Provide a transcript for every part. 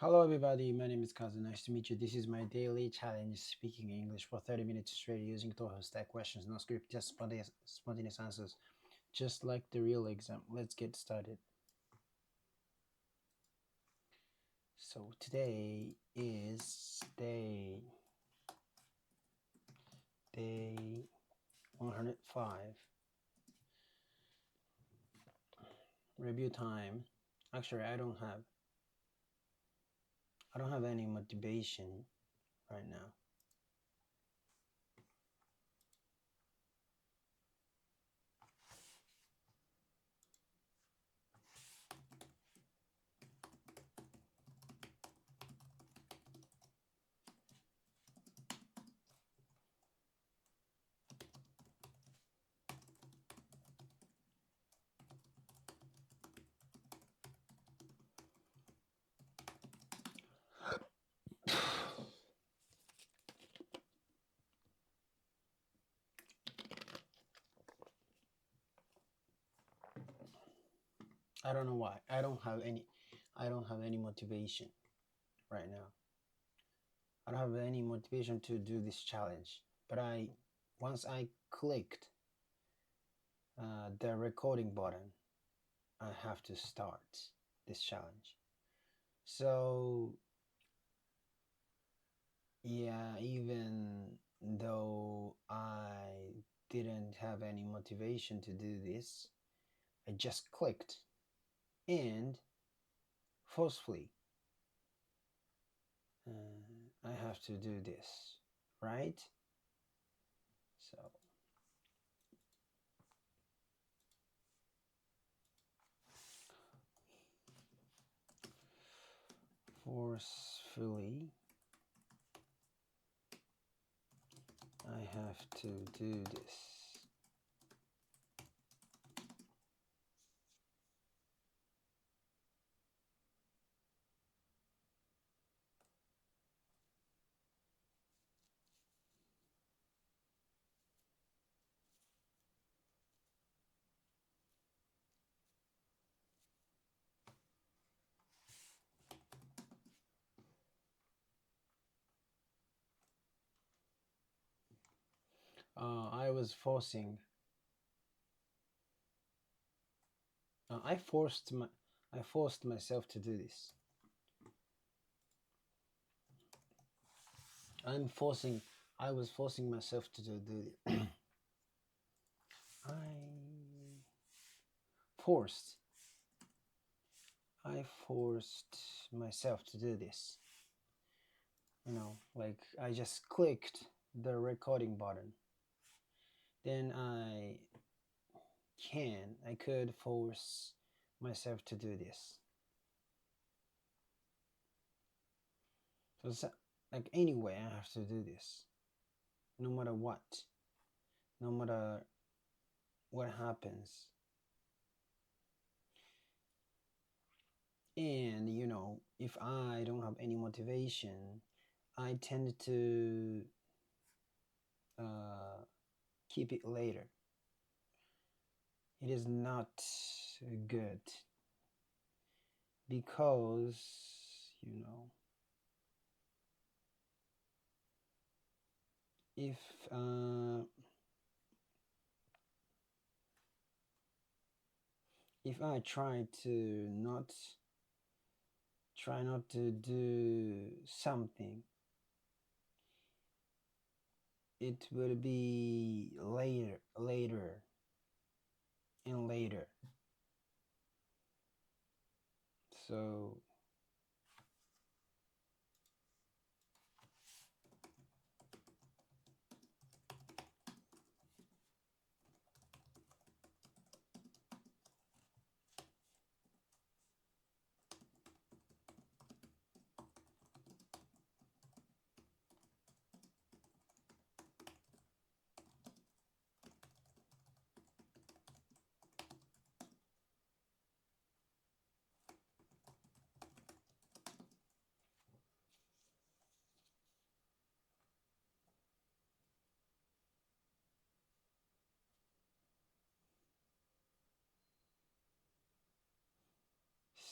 Hello, everybody. My name is Kazu. Nice to meet you. This is my daily challenge speaking English for 30 minutes straight using Toho stack questions, no script, just spontaneous answers, just like the real exam. Let's get started. So, today is day 105. Review time. Actually, I don't have any motivation right now. I don't know why. I don't have any motivation right now. I don't have any motivation to do this challenge. But once I clicked the recording button, I have to start this challenge. So, yeah, even though I didn't have any motivation to do this, I just clicked and forcefully I have to do this, right? So, forcefully I have to do this. I was forcing. I forced my. I forced myself to do this. I'm forcing. I was forcing myself to do it. I forced. I forced myself to do this. Like I just clicked the recording button. Then I could force myself to do this. So it's like anyway, I have to do this, no matter what, no matter what happens. And if I don't have any motivation, I tend to uh, keep it later. It is not good because you know if uh, if I try not to do something, it will be later and later. So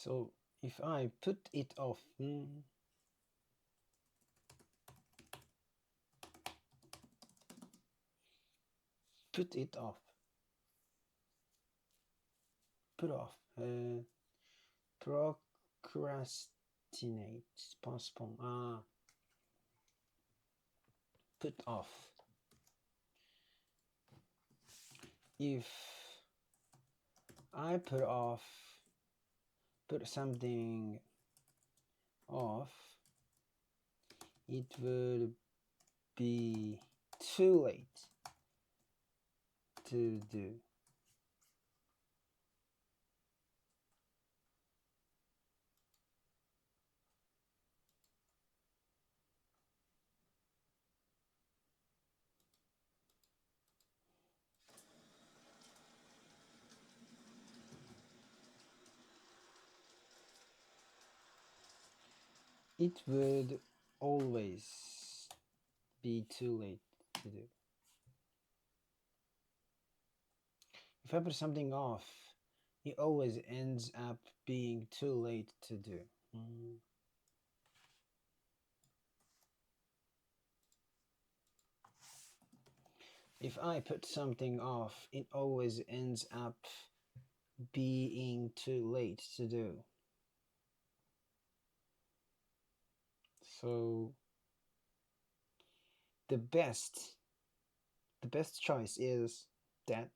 so If I put it off, put it off, put off, procrastinate, postpone, put off. If I put something off, it would be too late to do. It would always be too late to do. If I put something off, it always ends up being too late to do. If I put something off, it always ends up being too late to do. So the best choice is that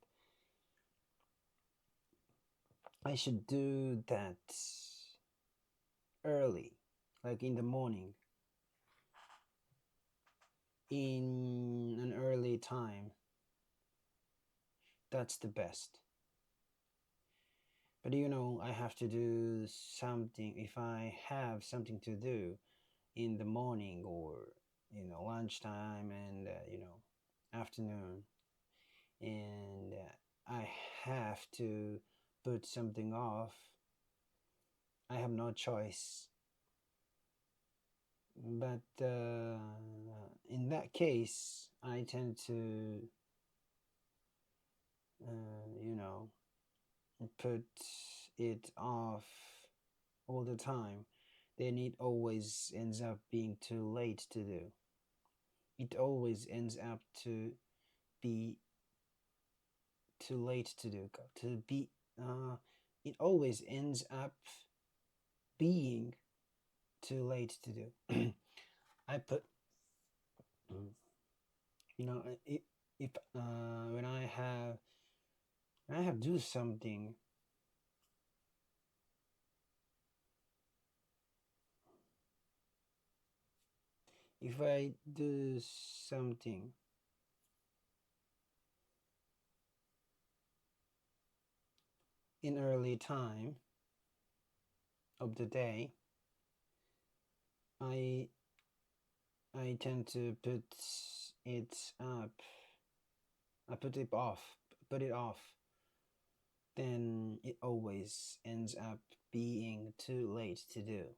I should do that early, like in the morning, in an early time. That's the best. But you know, I have to do something. If I have something to do in the morning, or lunchtime, and afternoon, and I have to put something off, I have no choice. But in that case, I tend to put it off all the time. Then it always ends up being too late to do. It always ends up to be too late to do. To be, it always ends up being too late to do. I put, if when I have do something, if I do something in early time of the day, I tend to put it up. I put it off. Then it always ends up being too late to do.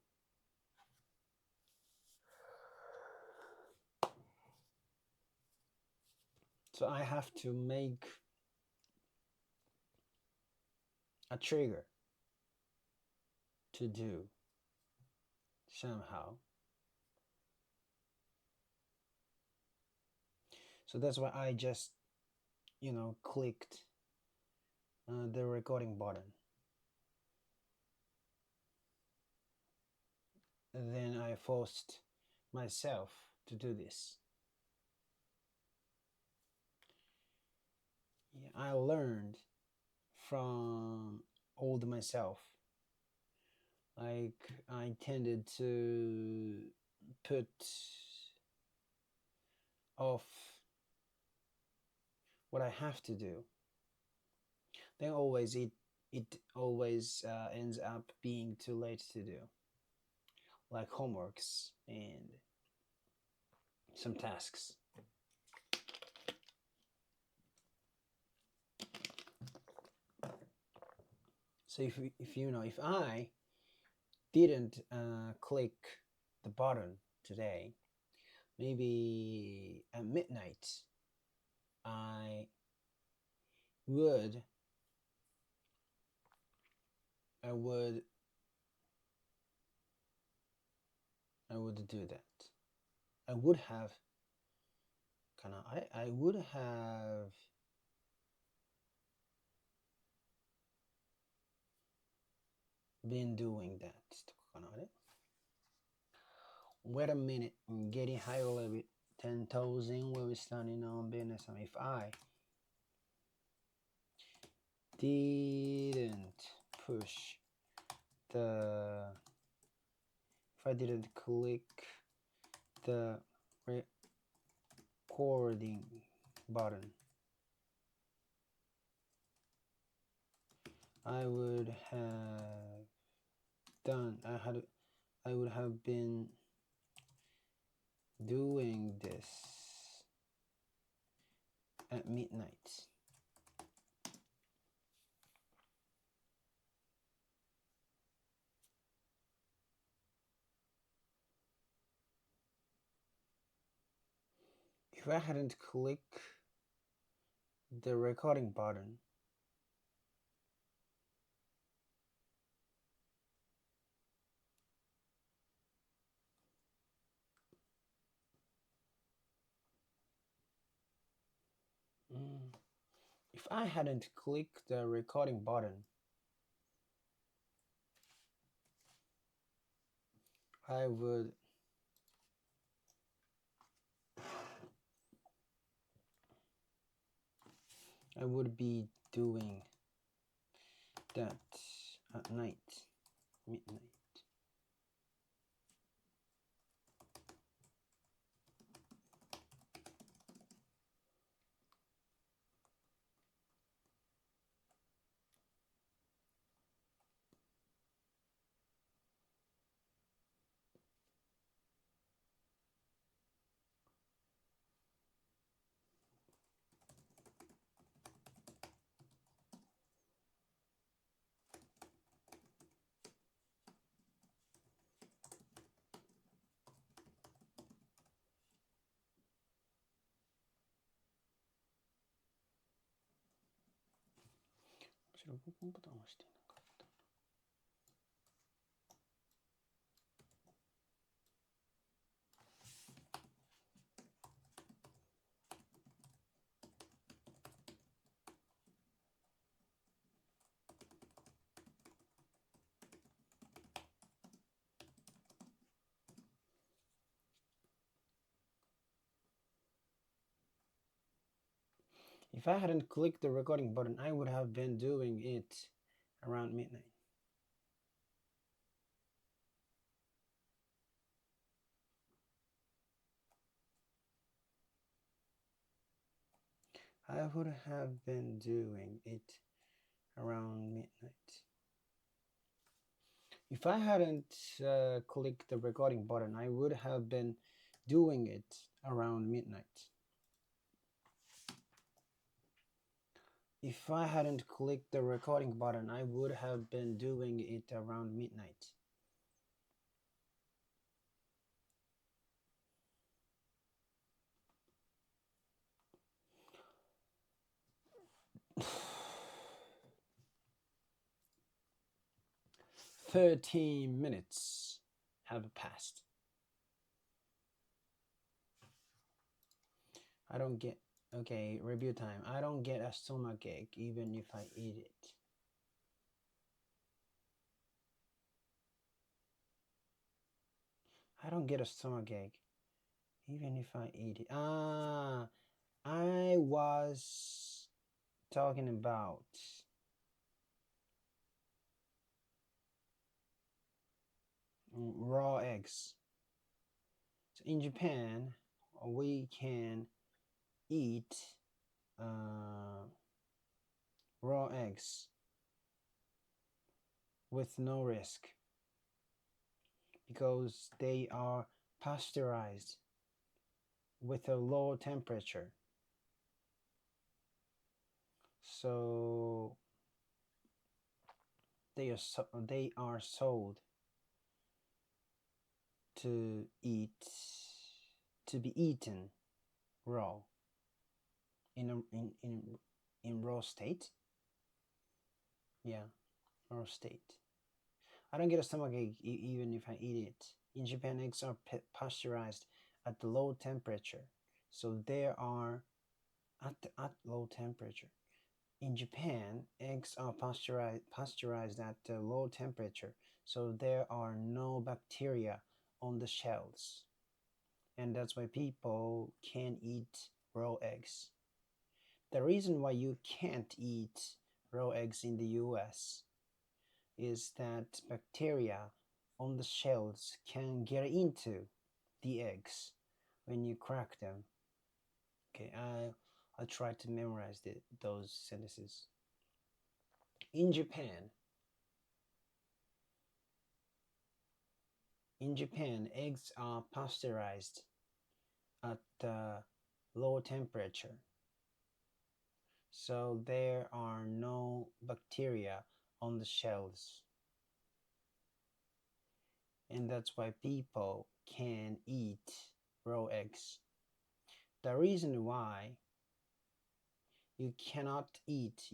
So I have to make a trigger to do somehow. So that's why I just, clicked the recording button. And then I forced myself to do this. Yeah, I learned from old myself. Like, I tended to put off what I have to do. Then always it always ends up being too late to do, like homeworks and some tasks. So if I didn't click the button today, maybe at midnight, I would I would do that. I would have I would have been doing that. Wait a minute, I'm getting high a little bit. 10,000 will be standing on business. And if I didn't push if I didn't click the recording button, I would have I would have been doing this at midnight. If I hadn't clicked the recording button, if I hadn't clicked the recording button, I would be doing that at night, midnight. If I hadn't clicked the recording button, I would have been doing it around midnight. I would have been doing it around midnight. If I hadn't clicked the recording button, I would have been doing it around midnight. If I hadn't clicked the recording button, I would have been doing it around midnight. $13 have passed. I don't get, okay, review time. I don't get a stomachache even if I eat it. I don't get a stomachache even if I eat it. I was talking about raw eggs. So in Japan, we can eat raw eggs with no risk because they are pasteurized with a low temperature. So they are sold to be eaten raw in raw state. Yeah, raw state. I don't get a stomachache even if I eat it. In Japan, eggs are pasteurized at the low temperature, so there are at low temperature. In Japan, eggs are pasteurized at a low temperature, so there are no bacteria on the shells, and that's why people can eat raw eggs. The reason why you can't eat raw eggs in the US is that bacteria on the shells can get into the eggs when you crack them. Okay, I'll try to memorize those sentences. In Japan, eggs are pasteurized at low temperature, so there are no bacteria on the shells, and that's why people can eat raw eggs. The reason why you can't eat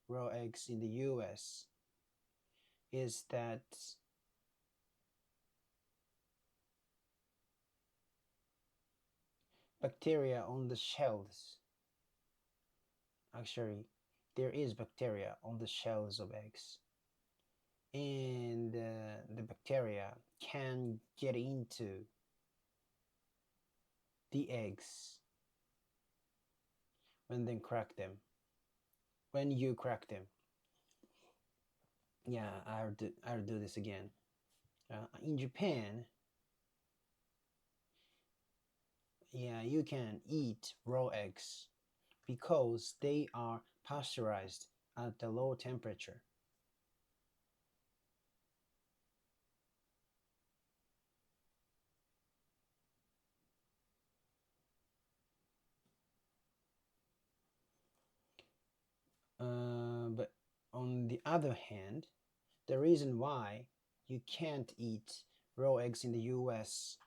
raw eggs in the US is that bacteria on the shells, actually there is bacteria on the shells of eggs, and the bacteria can get into the eggs when you crack them. Yeah, I'll do this again. In Japan, yeah, you can eat raw eggs because they are pasteurized at a low temperature. But on the other hand, the reason why you can't eat raw eggs in the US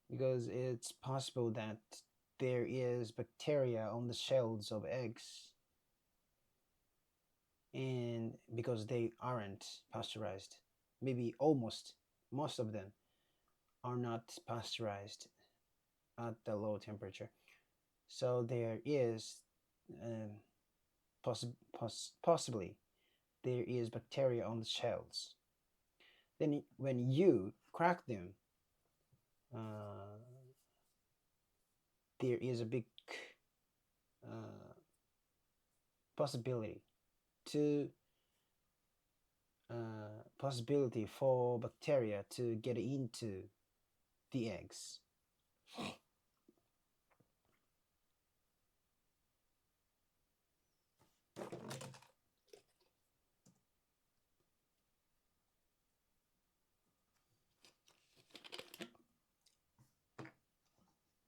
because it's possible that there is bacteria on the shells of eggs, and because they aren't pasteurized, maybe almost most of them are not pasteurized at the low temperature, so there is um, possibly there is bacteria on the shells. Then when you crack them, uh, there is a big uh, possibility to possibility for bacteria to get into the eggs.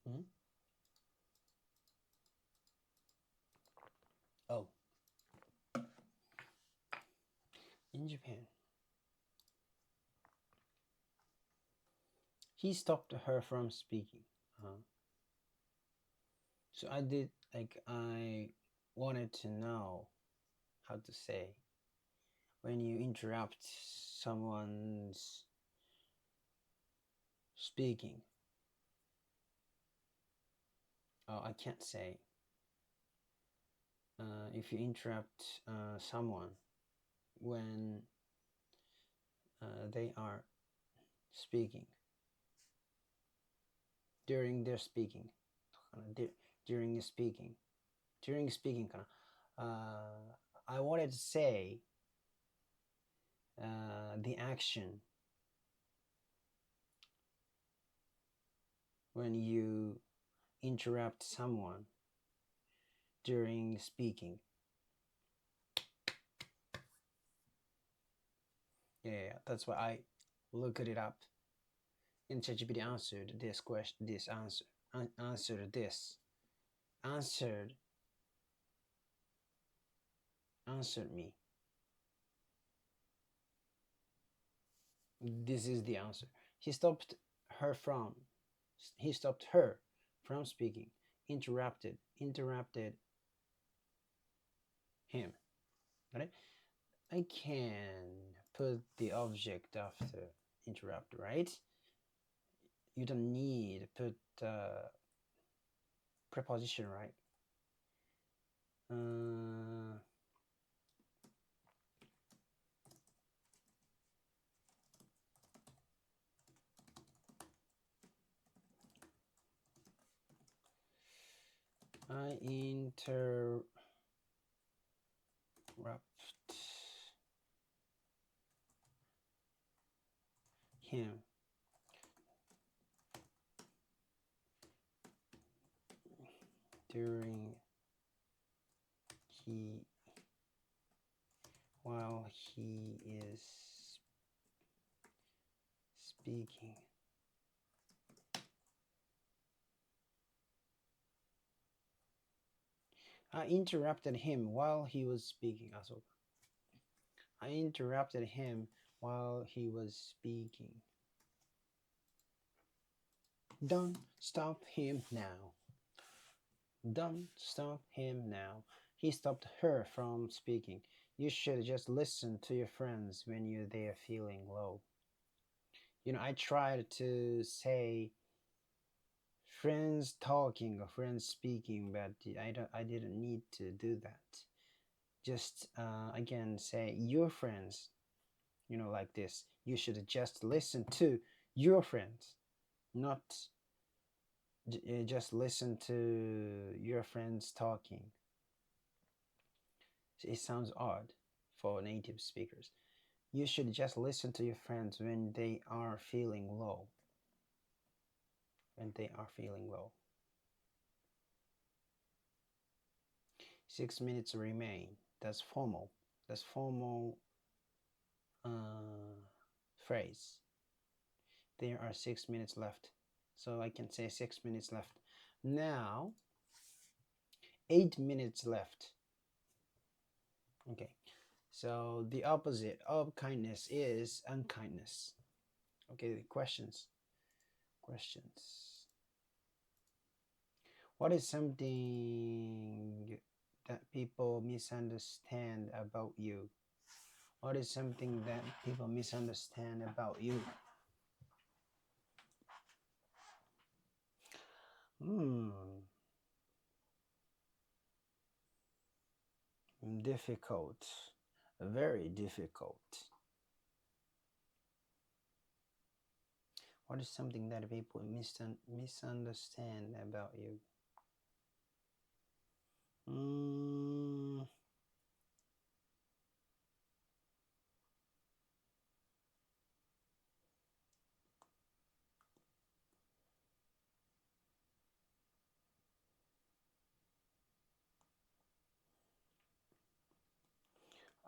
Mhm. Oh, in Japan, he stopped her from speaking. Uh, so I wanted to know how to say when you interrupt someone's speaking. Oh, I can't say. If you interrupt someone when they are speaking, during their speaking, during the speaking, during speaking, I wanted to say the action when you interrupt someone during speaking. Yeah, that's why I looked it up. And ChatGPT answered this question, this answer, answered this, answered, answered me. This is the answer. He stopped her from, he stopped her from speaking. Interrupted him. Right? I can put the object after interrupt, right? You don't need put preposition, right? Uh, I interrupt him during he while he is speaking. I interrupted him while he was speaking. Also, I interrupted him while he was speaking. Don't stop him now. Don't stop him now. He stopped her from speaking. You should just listen to your friends when you're there feeling low. I tried to say friends talking or friends speaking, but I didn't need to do that. Just again say your friends, like this. You should just listen to your friends, not just listen to your friends talking. It sounds odd for native speakers. You should just listen to your friends when they are feeling low. When they are feeling low. 6 minutes remain. That's formal. That's formal phrase. There are 6 minutes left. So I can say 6 minutes left. Now, 8 minutes left. Okay. So the opposite of kindness is unkindness. Okay, questions. What is something that people misunderstand about you? What is something that people misunderstand about you? Difficult. Very difficult. What is something that people misunderstand about you?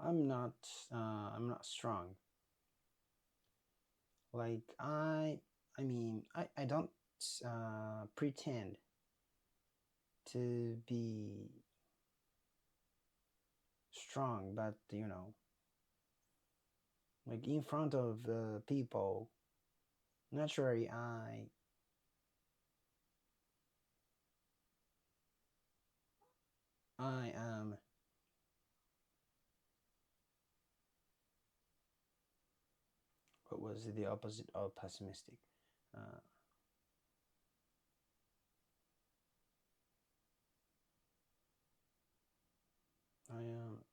I'm not. I'm not strong. Like I mean, I don't pretend to be strong, but like in front of people, naturally I am. What was the opposite of pessimistic? Uh, I am.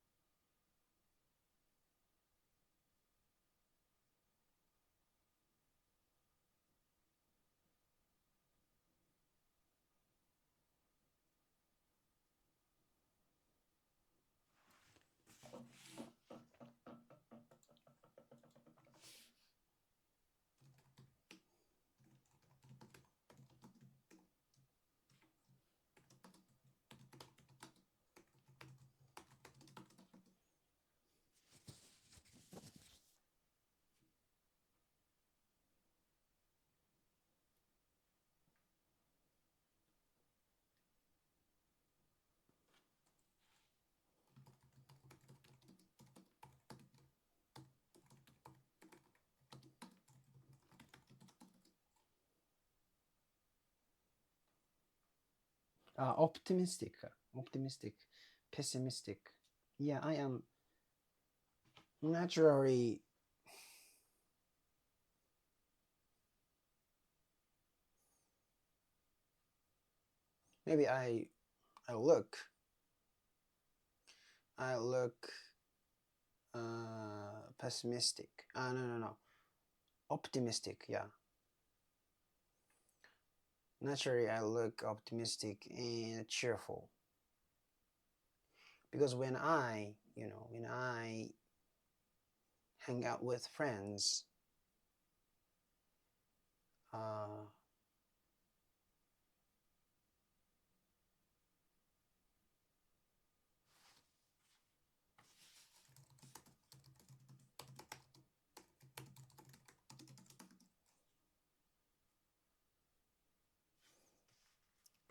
Optimistic, pessimistic. Yeah, I am. Naturally, maybe I look I look pessimistic. No, no, no, optimistic. Yeah, naturally I look optimistic and cheerful because when I hang out with friends, uh,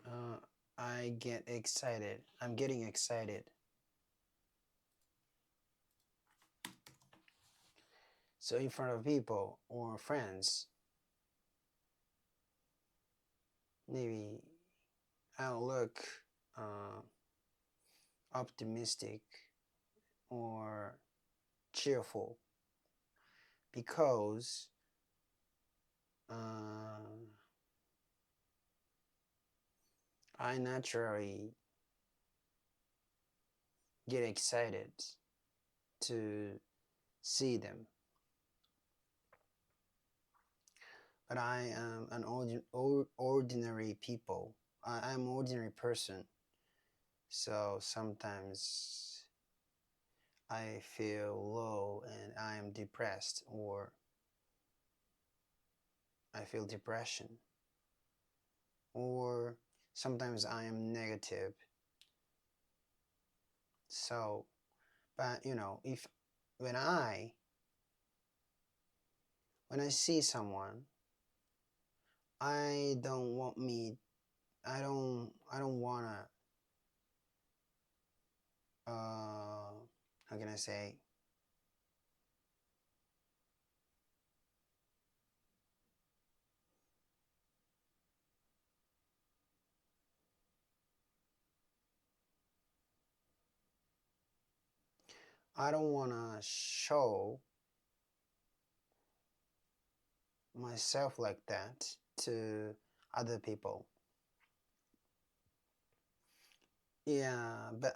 uh, I get excited. I'm getting excited. So in front of people or friends, maybe I'll look uh, optimistic or cheerful because uh, I naturally get excited to see them. But I am an ordinary people. I'm ordinary person. So sometimes I feel low and I am depressed or I feel depression. Or sometimes I am negative. So, but if when I when I see someone, I don't want me I don't wanna how can I say, I don't wanna show myself like that to other people. Yeah, but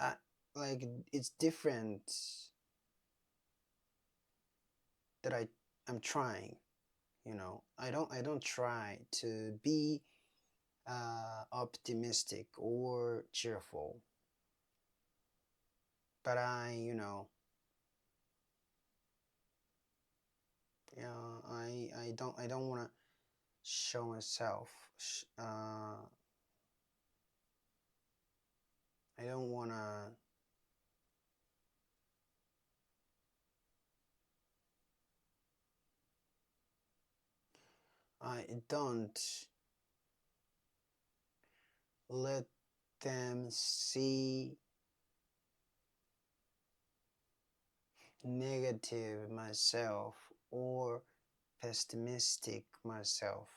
like it's different that I'm trying, I don't try to be optimistic or cheerful, but yeah, I don't want to show myself. I don't want to. I don't let them see negative myself or pessimistic myself.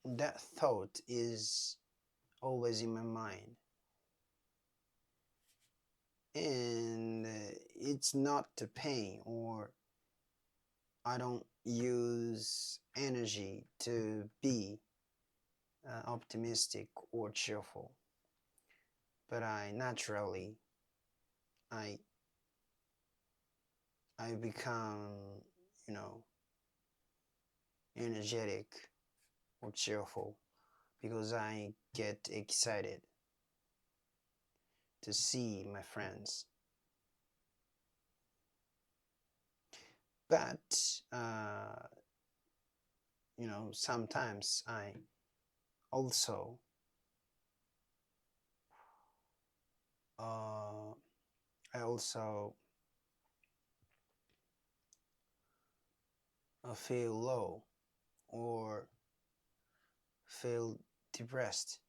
That thought is always in my mind, and it's not to pain, or I don't use energy to be optimistic or cheerful, but I naturally I I become you know energetic or cheerful because I get excited to see my friends. But sometimes also uh, I also feel low or feel depressed.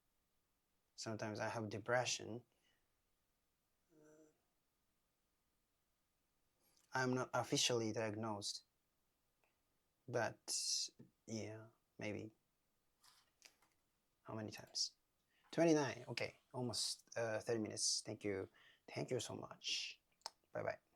Sometimes I have depression. I'm not officially diagnosed, but yeah, maybe. How many times? 29. Okay, almost 30 minutes. Thank you. Thank you so much. Bye bye.